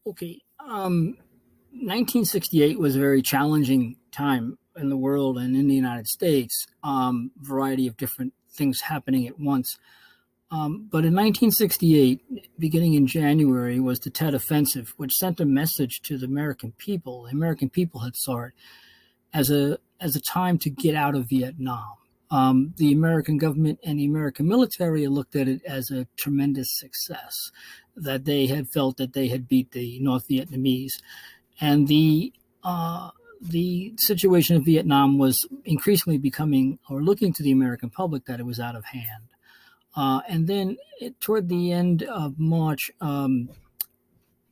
Okay. 1968 was a very challenging time in the world and in the United States. Variety of different things happening at once. But in 1968, beginning in January, was the Tet Offensive, which sent a message to the American people. The American people had saw it as a time to get out of Vietnam. The American government and the American military looked at it as a tremendous success, that they had felt that they had beat the North Vietnamese, and the situation of Vietnam was increasingly becoming, or looking to the American public, that it was out of hand. And then toward the end of March, Lyndon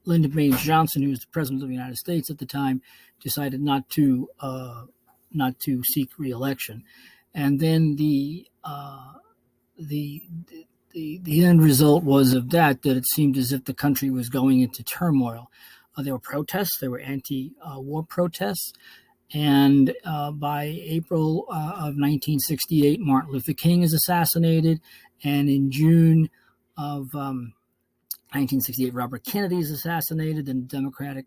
Baines Johnson, who was the president of the United States at the time, decided not to seek re-election, and then the end result was of that it seemed as if the country was going into turmoil. There were protests, there were anti-war protests, and by April of 1968, Martin Luther King is assassinated, and in June of 1968, Robert Kennedy is assassinated, and the Democratic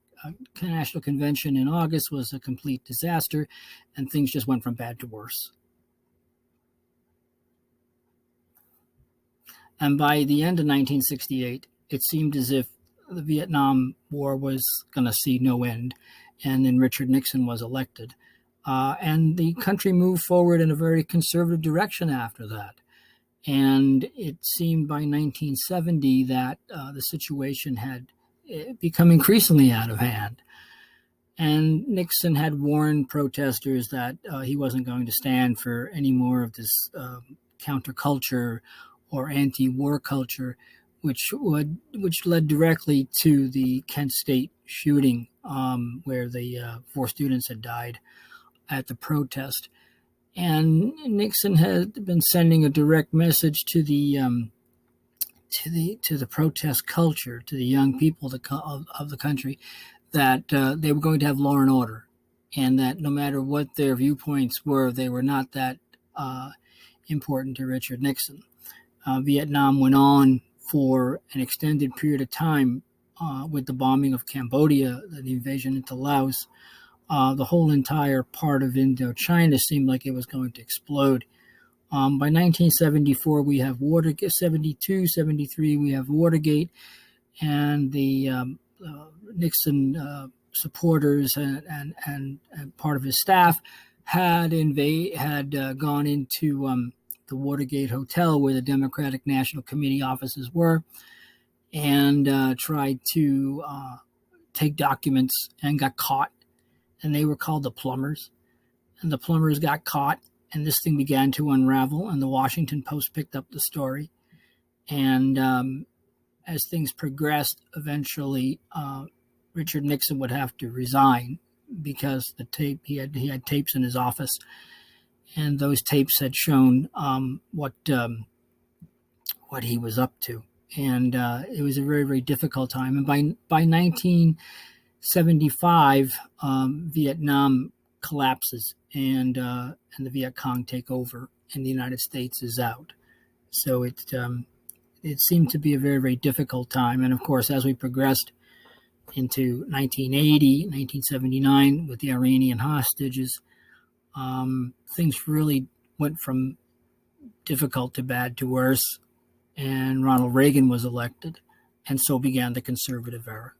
National Convention in August was a complete disaster, and things just went from bad to worse. And by the end of 1968, it seemed as if the Vietnam War was going to see no end, and then Richard Nixon was elected. And the country moved forward in a very conservative direction after that. And it seemed by 1970 that the situation had become increasingly out of hand. And Nixon had warned protesters that he wasn't going to stand for any more of this counterculture or anti-war culture, which led directly to the Kent State shooting, where the 4 students had died at the protest. And Nixon had been sending a direct message to the protest culture, to the young people of the country, that they were going to have law and order, and that no matter what their viewpoints were, they were not that important to Richard Nixon. Vietnam went on for an extended period of time with the bombing of Cambodia, the invasion into Laos. The whole entire part of Indochina seemed like it was going to explode. By 1974, we have Watergate. 72, 73, we have Watergate, and the Nixon supporters and part of his staff had gone into the Watergate Hotel, where the Democratic National Committee offices were, and tried to take documents, and got caught. And they were called the plumbers. And the plumbers got caught, and this thing began to unravel, and the Washington Post picked up the story. And as things progressed, eventually Richard Nixon would have to resign, because he had tapes in his office, and those tapes had shown what he was up to. And it was a very, very difficult time. And by 1975, Vietnam collapses, and the Viet Cong take over, and the United States is out. So it seemed to be a very, very difficult time. And of course, as we progressed into 1980, 1979, with the Iranian hostages, things really went from difficult to bad to worse, and Ronald Reagan was elected, and so began the conservative era.